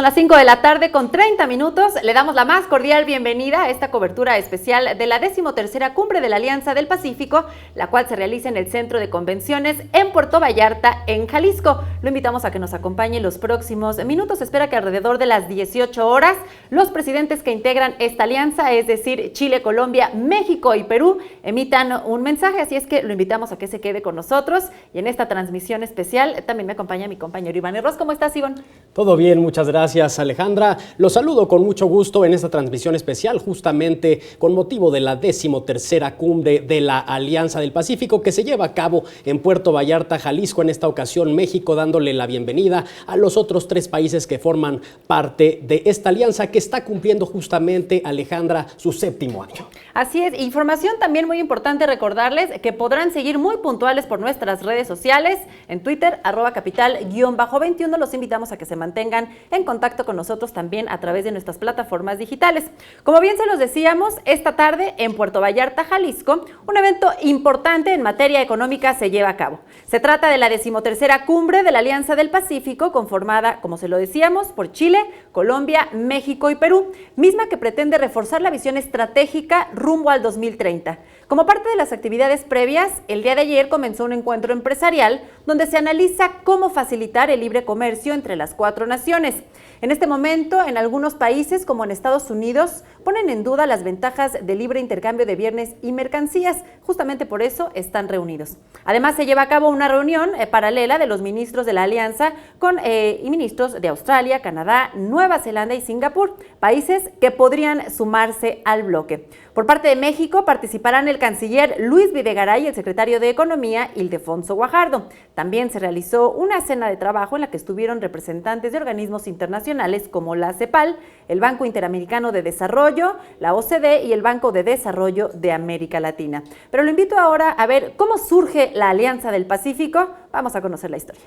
son las 5 de la tarde con 30 minutos. Le damos la más cordial bienvenida a esta cobertura especial de la 13ª Cumbre de la Alianza del Pacífico, la cual se realiza en el Centro de Convenciones en Puerto Vallarta, en Jalisco. Lo invitamos a que nos acompañe los próximos minutos. Se espera que alrededor de las 18 horas los presidentes que integran esta alianza, es decir, Chile, Colombia, México y Perú, emitan un mensaje. Así es que lo invitamos a que se quede con nosotros. Y en esta transmisión especial también me acompaña mi compañero Iván Herros. ¿Cómo estás, Iván? Todo bien, muchas gracias, Alejandra. Los saludo con mucho gusto en esta transmisión especial, justamente con motivo de la 13ª Cumbre de la Alianza del Pacífico, que se lleva a cabo en Puerto Vallarta, Jalisco. En esta ocasión, México dándole la bienvenida a los otros 3 países que forman parte de esta alianza, que está cumpliendo justamente, Alejandra, su 7º año. Así es. Información también muy importante recordarles que podrán seguir muy puntuales por nuestras redes sociales, en Twitter, @capital_21. Los invitamos a que se mantengan en contacto con nosotros también a través de nuestras plataformas digitales. Como bien se los decíamos, esta tarde en Puerto Vallarta, Jalisco, un evento importante en materia económica se lleva a cabo. Se trata de la 13ª Cumbre de la Alianza del Pacífico, conformada, como se lo decíamos, por Chile, Colombia, México y Perú, misma que pretende reforzar la visión estratégica rumbo al 2030. Como parte de las actividades previas, el día de ayer comenzó un encuentro empresarial donde se analiza cómo facilitar el libre comercio entre las 4 naciones. En este momento, en algunos países, como en Estados Unidos, ponen en duda las ventajas del libre intercambio de bienes y mercancías. Justamente por eso están reunidos. Además, se lleva a cabo una reunión paralela de los ministros de la Alianza con ministros de Australia, Canadá, Nueva Zelanda y Singapur, países que podrían sumarse al bloque. Por parte de México participarán el canciller Luis Videgaray y el secretario de Economía, Ildefonso Guajardo. También se realizó una cena de trabajo en la que estuvieron representantes de organismos internacionales como la CEPAL, el Banco Interamericano de Desarrollo, la OCDE y el Banco de Desarrollo de América Latina. Pero lo invito ahora a ver cómo surge la Alianza del Pacífico. Vamos a conocer la historia.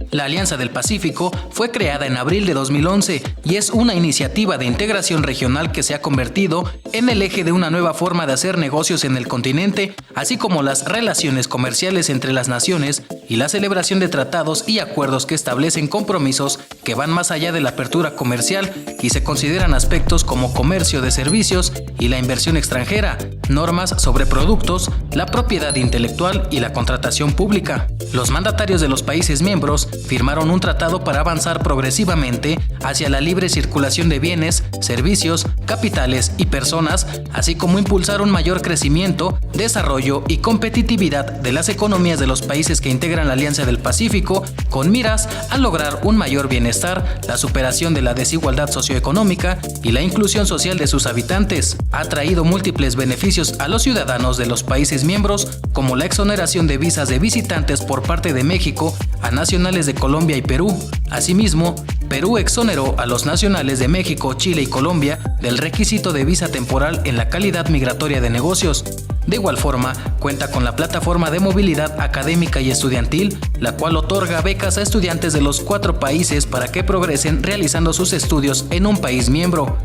La Alianza del Pacífico fue creada en abril de 2011 y es una iniciativa de integración regional que se ha convertido en el eje de una nueva forma de hacer negocios en el continente, así como las relaciones comerciales entre las naciones y la celebración de tratados y acuerdos que establecen compromisos que van más allá de la apertura comercial y se consideran aspectos como comercio de servicios y la inversión extranjera, normas sobre productos, la propiedad intelectual y la contratación pública. Los mandatarios de los países miembros firmaron un tratado para avanzar progresivamente hacia la libre circulación de bienes, servicios, capitales y personas, así como impulsar un mayor crecimiento, desarrollo y competitividad de las economías de los países que integran la Alianza del Pacífico, con miras a lograr un mayor bienestar, la superación de la desigualdad socioeconómica y la inclusión social de sus habitantes. Ha traído múltiples beneficios a los ciudadanos de los países miembros, como la exoneración de visas de visitantes por parte de México a nacionales de Colombia y Perú. Asimismo, Perú exoneró a los nacionales de México, Chile y Colombia del requisito de visa temporal en la calidad migratoria de negocios. De igual forma, cuenta con la plataforma de movilidad académica y estudiantil, la cual otorga becas a estudiantes de los 4 países para que progresen realizando sus estudios en un país miembro.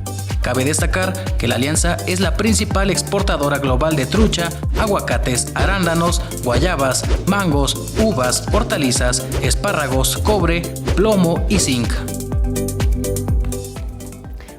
Cabe destacar que la alianza es la principal exportadora global de trucha, aguacates, arándanos, guayabas, mangos, uvas, hortalizas, espárragos, cobre, plomo y zinc.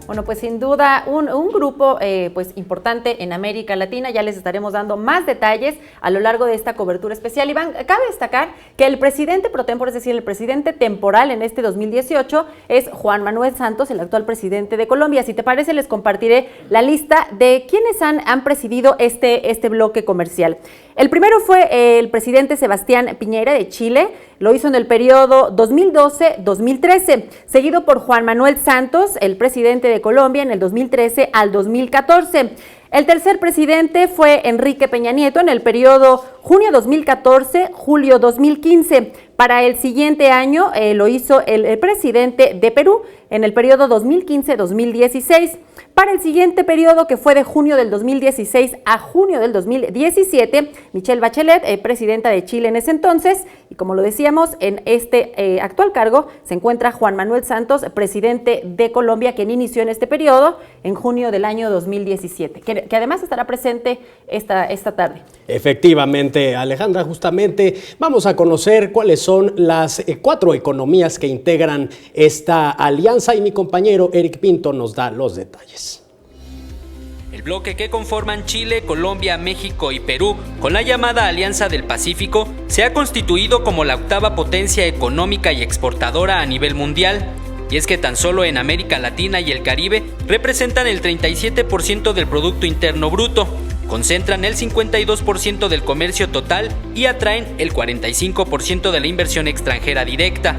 Bueno, pues sin duda un grupo pues importante en América Latina. Ya les estaremos dando más detalles a lo largo de esta cobertura especial. Iván, cabe destacar que el presidente pro tempore, es decir, el presidente temporal en este 2018 es Juan Manuel Santos, el actual presidente de Colombia. Si te parece, les compartiré la lista de quienes han presidido este bloque comercial. El primero fue el presidente Sebastián Piñera de Chile. Lo hizo en el periodo 2012-2013, seguido por Juan Manuel Santos, el presidente de Colombia, en el 2013 al 2014. El tercer presidente fue Enrique Peña Nieto en el periodo junio 2014, julio 2015. Para el siguiente año lo hizo el presidente de Perú en el periodo 2015-2016. Para el siguiente periodo, que fue de junio del 2016 a junio del 2017, Michelle Bachelet, presidenta de Chile en ese entonces, y como lo decíamos, en este actual cargo se encuentra Juan Manuel Santos, presidente de Colombia, quien inició en este periodo en junio del año 2017. que además estará presente esta tarde. Efectivamente, Alejandra, justamente vamos a conocer cuáles son las 4 economías que integran esta alianza y mi compañero Eric Pinto nos da los detalles. El bloque que conforman Chile, Colombia, México y Perú, con la llamada Alianza del Pacífico, se ha constituido como la 8ª potencia económica y exportadora a nivel mundial. Y es que tan solo en América Latina y el Caribe representan el 37% del Producto Interno Bruto, concentran el 52% del comercio total y atraen el 45% de la inversión extranjera directa.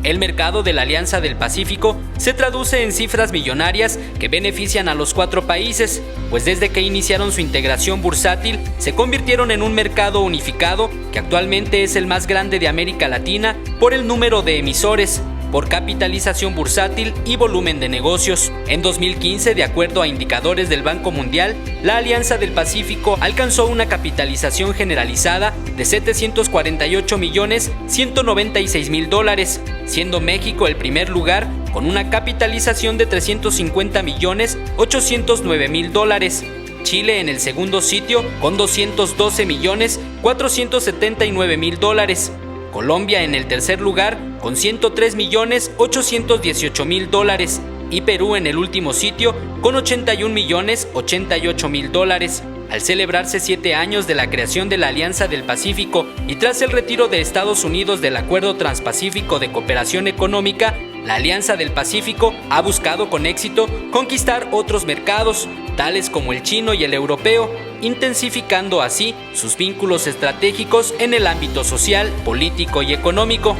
El mercado de la Alianza del Pacífico se traduce en cifras millonarias que benefician a los 4 países, pues desde que iniciaron su integración bursátil se convirtieron en un mercado unificado que actualmente es el más grande de América Latina por el número de emisores, por capitalización bursátil y volumen de negocios. En 2015, de acuerdo a indicadores del Banco Mundial, la Alianza del Pacífico alcanzó una capitalización generalizada de $748.196.000, siendo México el primer lugar con una capitalización de $350.809.000. Chile en el segundo sitio con $212.479.000. Colombia en el tercer lugar con $103.818.000 y Perú en el último sitio con $81.088.000. Al celebrarse 7 años de la creación de la Alianza del Pacífico y tras el retiro de Estados Unidos del Acuerdo Transpacífico de Cooperación Económica, la Alianza del Pacífico ha buscado con éxito conquistar otros mercados, tales como el chino y el europeo, intensificando así sus vínculos estratégicos en el ámbito social, político y económico.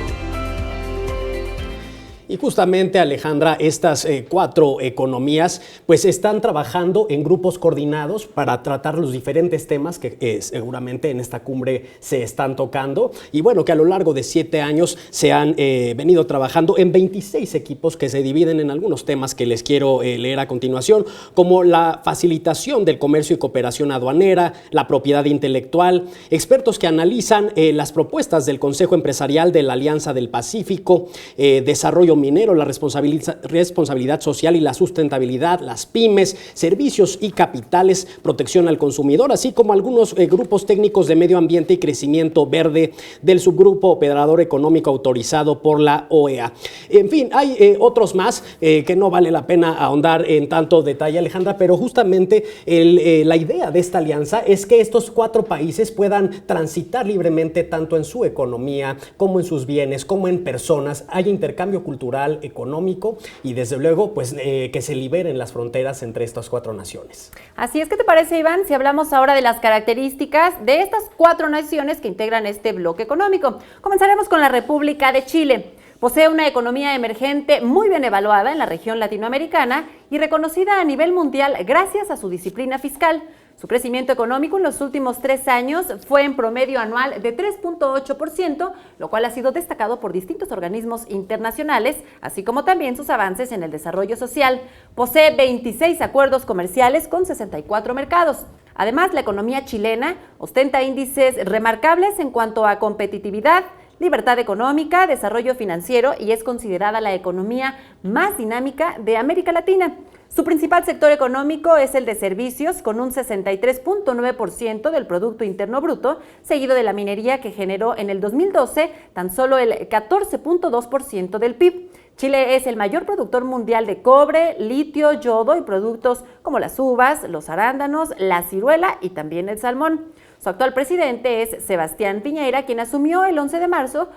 Y justamente, Alejandra, estas 4 economías pues están trabajando en grupos coordinados para tratar los diferentes temas que seguramente en esta cumbre se están tocando. Y bueno, que a lo largo de 7 años se han venido trabajando en 26 equipos que se dividen en algunos temas que les quiero leer a continuación, como la facilitación del comercio y cooperación aduanera, la propiedad intelectual, expertos que analizan las propuestas del Consejo Empresarial de la Alianza del Pacífico, desarrollo minero, la responsabilidad social y la sustentabilidad, las pymes, servicios y capitales, protección al consumidor, así como algunos grupos técnicos de medio ambiente y crecimiento verde del subgrupo operador económico autorizado por la OEA. En fin, hay otros más que no vale la pena ahondar en tanto detalle, Alejandra, pero justamente la idea de esta alianza es que estos 4 países puedan transitar libremente tanto en su economía como en sus bienes, como en personas, haya intercambio cultural, económico y desde luego pues que se liberen las fronteras entre estas 4 naciones. Así es. ¿Qué te parece, Iván, si hablamos ahora de las características de estas 4 naciones que integran este bloque económico? Comenzaremos con la República de Chile. Posee una economía emergente muy bien evaluada en la región latinoamericana y reconocida a nivel mundial gracias a su disciplina fiscal. Su crecimiento económico en los últimos 3 años fue en promedio anual de 3.8%, lo cual ha sido destacado por distintos organismos internacionales, así como también sus avances en el desarrollo social. Posee 26 acuerdos comerciales con 64 mercados. Además, la economía chilena ostenta índices remarcables en cuanto a competitividad, libertad económica, desarrollo financiero y es considerada la economía más dinámica de América Latina. Su principal sector económico es el de servicios, con un 63.9% del Producto Interno Bruto, seguido de la minería, que generó en el 2012 tan solo el 14.2% del PIB. Chile es el mayor productor mundial de cobre, litio, yodo y productos como las uvas, los arándanos, la ciruela y también el salmón. Su actual presidente es Sebastián Piñera, quien asumió el 11 de marzo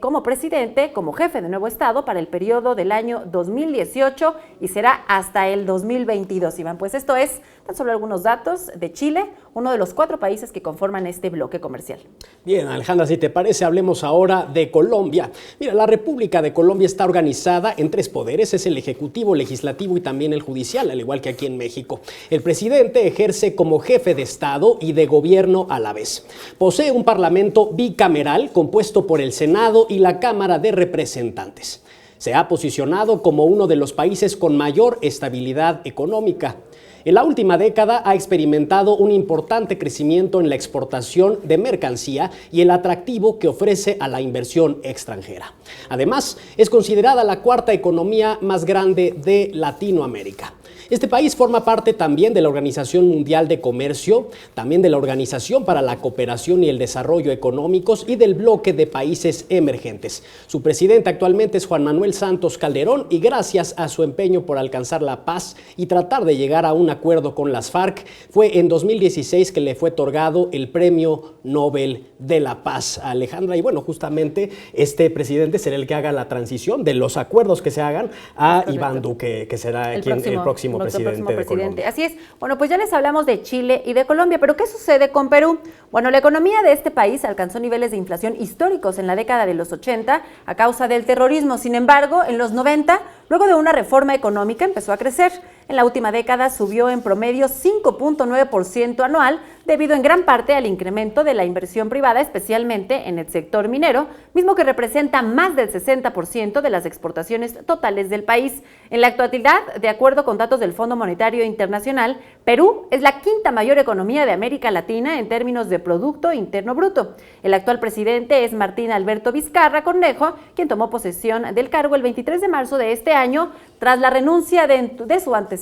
como presidente, como jefe de nuevo Estado para el periodo del año 2018 y será hasta el 2022, Iván. Pues esto es tan solo algunos datos de Chile, uno de los 4 países que conforman este bloque comercial. Bien, Alejandra, si te parece, hablemos ahora de Colombia. Mira, la República de Colombia está organizada en 3 poderes, es el ejecutivo, legislativo y también el judicial, al igual que aquí en México. El presidente ejerce como jefe de Estado y de gobierno a la vez. Posee un parlamento bicameral compuesto por el Senado y la Cámara de Representantes. Se ha posicionado como uno de los países con mayor estabilidad económica. En la última década ha experimentado un importante crecimiento en la exportación de mercancía y el atractivo que ofrece a la inversión extranjera. Además, es considerada la 4ª economía más grande de Latinoamérica. Este país forma parte también de la Organización Mundial de Comercio, también de la Organización para la Cooperación y el Desarrollo Económicos y del Bloque de Países Emergentes. Su presidente actualmente es Juan Manuel Santos Calderón y gracias a su empeño por alcanzar la paz y tratar de llegar a un acuerdo con las FARC, fue en 2016 que le fue otorgado el Premio Nobel de la Paz a Alejandra. Y bueno, justamente este presidente será el que haga la transición de los acuerdos que se hagan a Iván Duque, que será el próximo presidente de Colombia. Así es. Bueno, pues ya les hablamos de Chile y de Colombia, pero ¿qué sucede con Perú? Bueno, la economía de este país alcanzó niveles de inflación históricos en la década de los 80 a causa del terrorismo. Sin embargo, en los 90, luego de una reforma económica, empezó a crecer. En la última década subió en promedio 5.9% anual, debido en gran parte al incremento de la inversión privada, especialmente en el sector minero, mismo que representa más del 60% de las exportaciones totales del país. En la actualidad, de acuerdo con datos del Fondo Monetario Internacional, Perú es la quinta mayor economía de América Latina en términos de Producto Interno Bruto. El actual presidente es Martín Alberto Vizcarra Cornejo, quien tomó posesión del cargo el 23 de marzo de este año, tras la renuncia de su antecesor,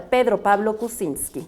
Pedro Pablo Kuczynski.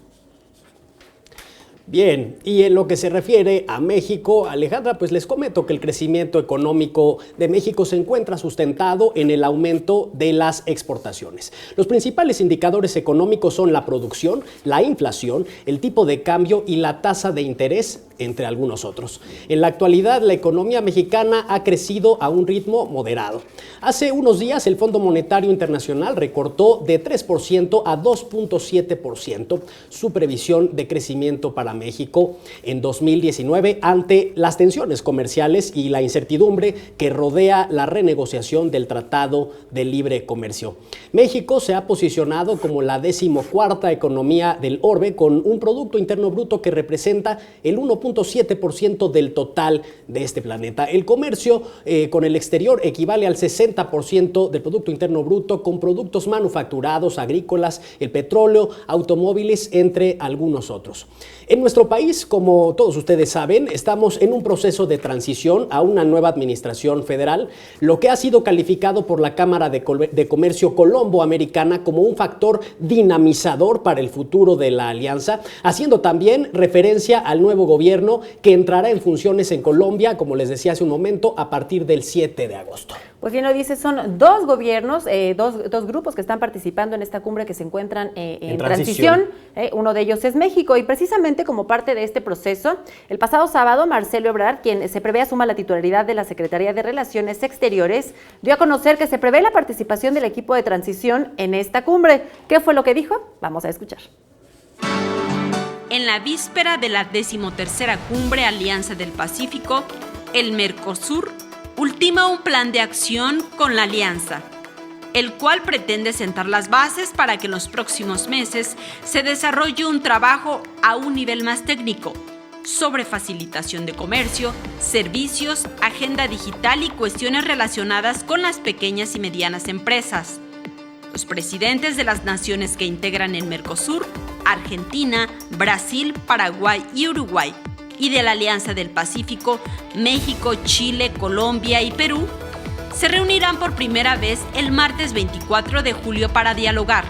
Bien, y en lo que se refiere a México, Alejandra, pues les comento que el crecimiento económico de México se encuentra sustentado en el aumento de las exportaciones. Los principales indicadores económicos son la producción, la inflación, el tipo de cambio y la tasa de interés, entre algunos otros. En la actualidad, la economía mexicana ha crecido a un ritmo moderado. Hace unos días, el Fondo Monetario Internacional recortó de 3% a 2.7% su previsión de crecimiento para México en 2019 ante las tensiones comerciales y la incertidumbre que rodea la renegociación del Tratado de Libre Comercio. México se ha posicionado como la 14ª economía del orbe con un Producto Interno Bruto que representa el 1.7% del total de este planeta. El comercio con el exterior equivale al 60% del Producto Interno Bruto con productos manufacturados, agrícolas, el petróleo, automóviles, entre algunos otros. En nuestro país, como todos ustedes saben, estamos en un proceso de transición a una nueva administración federal, lo que ha sido calificado por la Cámara de Comercio Colombo-Americana como un factor dinamizador para el futuro de la alianza, haciendo también referencia al nuevo gobierno que entrará en funciones en Colombia, como les decía hace un momento, a partir del 7 de agosto. Pues bien, lo dice, son dos gobiernos, dos grupos que están participando en esta cumbre que se encuentran en transición. Uno de ellos es México y precisamente como parte de este proceso, el pasado sábado Marcelo Ebrard, quien se prevé asuma la titularidad de la Secretaría de Relaciones Exteriores, dio a conocer que se prevé la participación del equipo de transición en esta cumbre. ¿Qué fue lo que dijo? Vamos a escuchar. En la víspera de la 13ª Cumbre Alianza del Pacífico, el Mercosur ultima un plan de acción con la alianza, el cual pretende sentar las bases para que en los próximos meses se desarrolle un trabajo a un nivel más técnico sobre facilitación de comercio, servicios, agenda digital y cuestiones relacionadas con las pequeñas y medianas empresas. Los presidentes de las naciones que integran el Mercosur, Argentina, Brasil, Paraguay y Uruguay, y de la Alianza del Pacífico, México, Chile, Colombia y Perú, se reunirán por primera vez el martes 24 de julio para dialogar.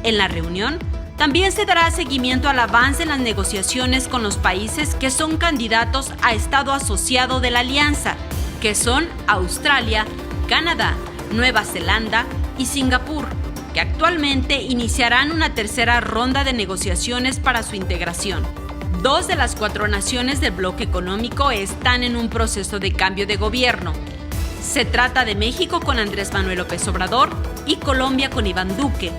En la reunión, también se dará seguimiento al avance en las negociaciones con los países que son candidatos a Estado asociado de la Alianza, que son Australia, Canadá, Nueva Zelanda y Singapur, que actualmente iniciarán una tercera ronda de negociaciones para su integración. 2 de las 4 naciones del bloque económico están en un proceso de cambio de gobierno. Se trata de México con Andrés Manuel López Obrador y Colombia con Iván Duque.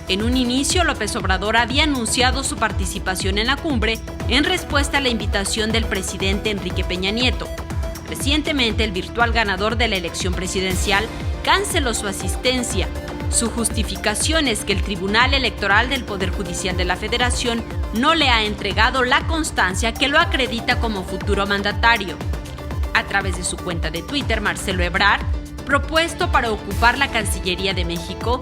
En un inicio, López Obrador había anunciado su participación en la cumbre en respuesta a la invitación del presidente Enrique Peña Nieto. Recientemente, el virtual ganador de la elección presidencial canceló su asistencia. Su justificación es que el Tribunal Electoral del Poder Judicial de la Federación no le ha entregado la constancia que lo acredita como futuro mandatario. A través de su cuenta de Twitter, Marcelo Ebrard, propuesto para ocupar la Cancillería de México,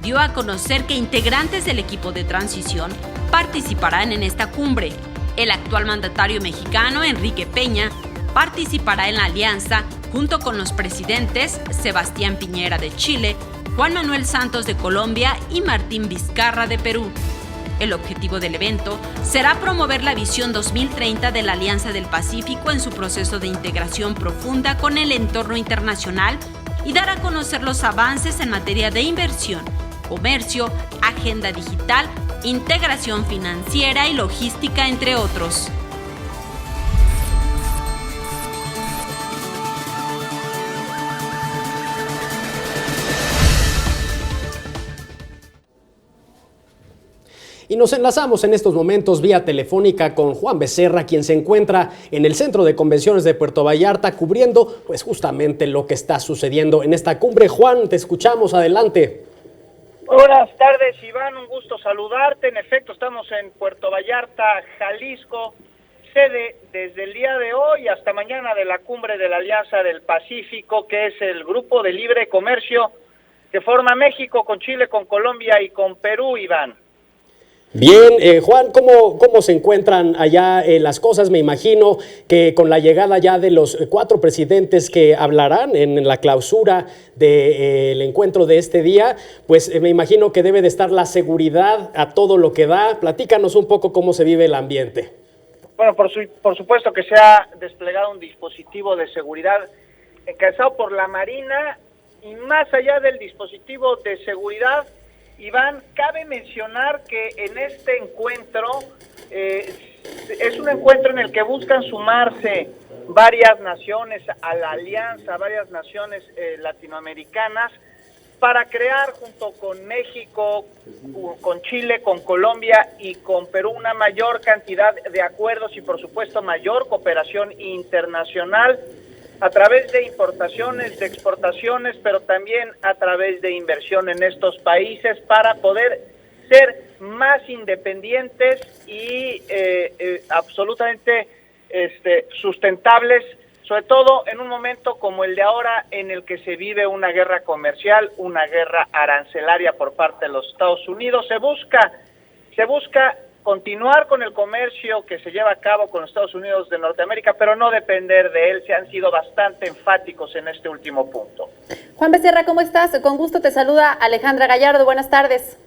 dio a conocer que integrantes del equipo de transición participarán en esta cumbre. El actual mandatario mexicano, Enrique Peña, participará en la alianza junto con los presidentes Sebastián Piñera de Chile, Juan Manuel Santos de Colombia y Martín Vizcarra de Perú. El objetivo del evento será promover la visión 2030 de la Alianza del Pacífico en su proceso de integración profunda con el entorno internacional y dar a conocer los avances en materia de inversión, comercio, agenda digital, integración financiera y logística, entre otros. Y nos enlazamos en estos momentos vía telefónica con Juan Becerra, quien se encuentra en el Centro de Convenciones de Puerto Vallarta cubriendo pues justamente lo que está sucediendo en esta cumbre. Juan, te escuchamos, adelante. Buenas tardes, Iván, un gusto saludarte. En efecto, estamos en Puerto Vallarta, Jalisco, sede desde el día de hoy hasta mañana de la cumbre de la Alianza del Pacífico, que es el grupo de libre comercio que forma México con Chile, con Colombia y con Perú, Iván. Bien, Juan, ¿cómo se encuentran allá las cosas? Me imagino que con la llegada ya de los 4 presidentes que hablarán en la clausura del encuentro de este día, pues me imagino que debe de estar la seguridad a todo lo que da. Platícanos un poco cómo se vive el ambiente. Bueno, por supuesto que se ha desplegado un dispositivo de seguridad encabezado por la Marina, y más allá del dispositivo de seguridad, Iván, cabe mencionar que en este encuentro es un encuentro en el que buscan sumarse varias naciones a la alianza, varias naciones latinoamericanas, para crear junto con México, con Chile, con Colombia y con Perú una mayor cantidad de acuerdos y por supuesto mayor cooperación internacional a través de importaciones, de exportaciones, pero también a través de inversión en estos países para poder ser más independientes y absolutamente sustentables, sobre todo en un momento como el de ahora en el que se vive una guerra comercial, una guerra arancelaria por parte de los Estados Unidos. Se busca continuar con el comercio que se lleva a cabo con los Estados Unidos de Norteamérica, pero no depender de él. Se han sido bastante enfáticos en este último punto. Juan Becerra, ¿cómo estás? Con gusto te saluda Alejandra Gallardo. Buenas tardes.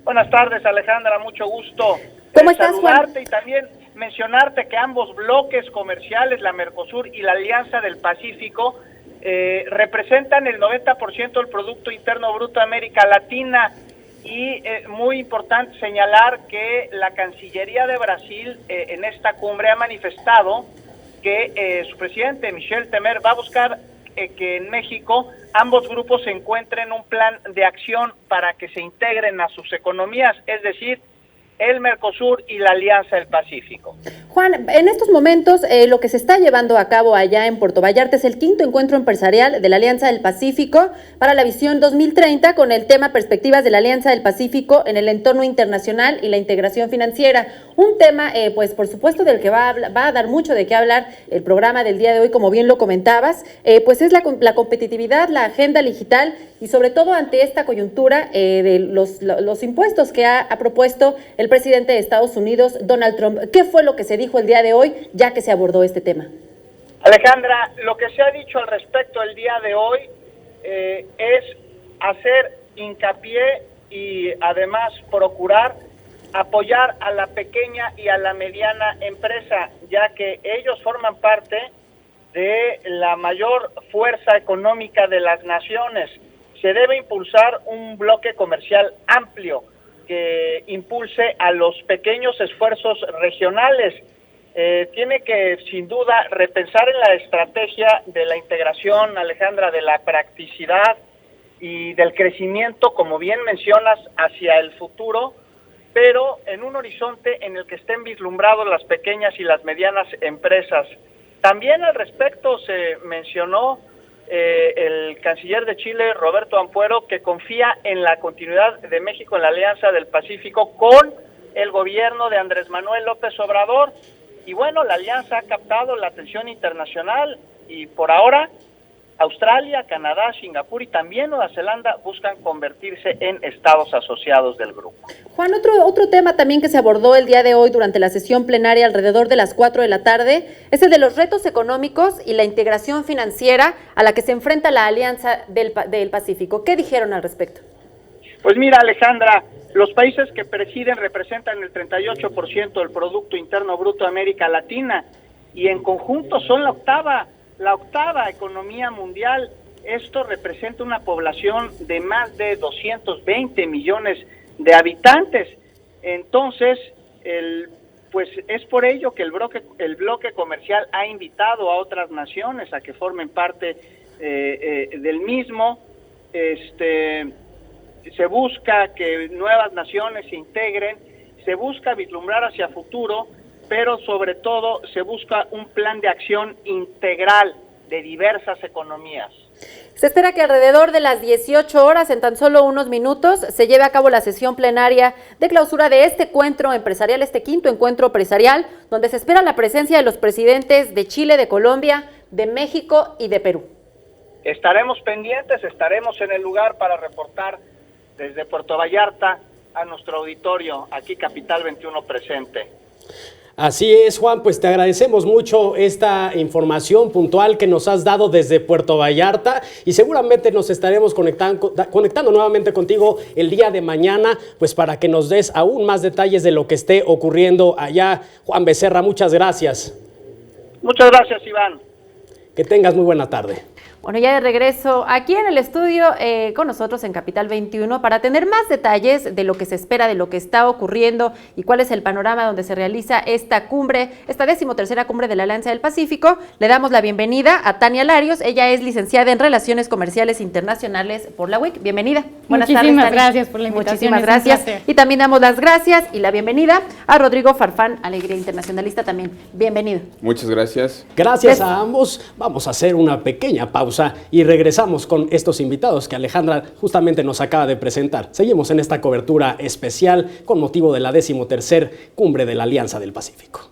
Buenas tardes, Alejandra, mucho gusto. ¿Cómo estás, saludarte, Juan? Y también mencionarte que ambos bloques comerciales, la Mercosur y la Alianza del Pacífico, representan el 90% del Producto Interno Bruto de América Latina. Y muy importante señalar que la Cancillería de Brasil en esta cumbre ha manifestado que su presidente, Michel Temer, va a buscar que en México ambos grupos se encuentren un plan de acción para que se integren a sus economías, es decir, el Mercosur y la Alianza del Pacífico. Juan, en estos momentos lo que se está llevando a cabo allá en Puerto Vallarta es el 5º encuentro empresarial de la Alianza del Pacífico para la visión 2030 con el tema Perspectivas de la Alianza del Pacífico en el entorno internacional y la integración financiera. Un tema, pues por supuesto, del que va a dar mucho de qué hablar el programa del día de hoy, como bien lo comentabas, pues es la competitividad, la agenda digital y sobre todo ante esta coyuntura de los impuestos que ha propuesto el presidente de Estados Unidos, Donald Trump. ¿Qué fue lo que se dijo el día de hoy, ya que se abordó este tema? Alejandra, lo que se ha dicho al respecto el día de hoy es hacer hincapié y además procurar apoyar a la pequeña y a la mediana empresa, ya que ellos forman parte de la mayor fuerza económica de las naciones. Se debe impulsar un bloque comercial amplio que impulse a los pequeños esfuerzos regionales. Tiene que, sin duda, repensar en la estrategia de la integración, Alejandra, de la practicidad y del crecimiento, como bien mencionas, hacia el futuro, pero en un horizonte en el que estén vislumbrados las pequeñas y las medianas empresas. También al respecto se mencionó el canciller de Chile, Roberto Ampuero, que confía en la continuidad de México en la Alianza del Pacífico con el gobierno de Andrés Manuel López Obrador. Y bueno, la alianza ha captado la atención internacional y por ahora Australia, Canadá, Singapur y también Nueva Zelanda buscan convertirse en estados asociados del grupo. Juan, otro tema también que se abordó el día de hoy durante la sesión plenaria alrededor de las 4 de la tarde es el de los retos económicos y la integración financiera a la que se enfrenta la Alianza del Pacífico. ¿Qué dijeron al respecto? Pues mira, Alejandra, los países que presiden representan el 38% del Producto Interno Bruto de América Latina y en conjunto son la octava economía mundial. Esto representa una población de más de 220 millones de habitantes. Entonces, pues es por ello que el bloque comercial ha invitado a otras naciones a que formen parte del mismo. Se busca que nuevas naciones se integren, se busca vislumbrar hacia futuro, pero sobre todo se busca un plan de acción integral de diversas economías. Se espera que alrededor de las 18 horas, en tan solo unos minutos, se lleve a cabo la sesión plenaria de clausura de este encuentro empresarial, este quinto encuentro empresarial, donde se espera la presencia de los presidentes de Chile, de Colombia, de México y de Perú. Estaremos pendientes, estaremos en el lugar para reportar desde Puerto Vallarta a nuestro auditorio, aquí Capital 21 presente. Así es, Juan, pues te agradecemos mucho esta información puntual que nos has dado desde Puerto Vallarta y seguramente nos estaremos conectando nuevamente contigo el día de mañana, pues para que nos des aún más detalles de lo que esté ocurriendo allá. Juan Becerra, muchas gracias. Muchas gracias, Iván. Que tengas muy buena tarde. Bueno, ya de regreso aquí en el estudio con nosotros en Capital 21 para tener más detalles de lo que se espera, de lo que está ocurriendo y cuál es el panorama donde se realiza esta cumbre, esta 13ª cumbre de la Alianza del Pacífico. Le damos la bienvenida a Tania Larios. Ella es licenciada en Relaciones Comerciales Internacionales por la UIC. Bienvenida. Buenas tardes, Muchísimas gracias por la invitación. Muchísimas gracias. Y también damos las gracias y la bienvenida a Rodrigo Farfán, Alegría Internacionalista también. Bienvenido. Muchas gracias. Gracias a ambos. Vamos a hacer una pequeña pausa y regresamos con estos invitados que Alejandra justamente nos acaba de presentar. Seguimos en esta cobertura especial con motivo de la 13ª Cumbre de la Alianza del Pacífico.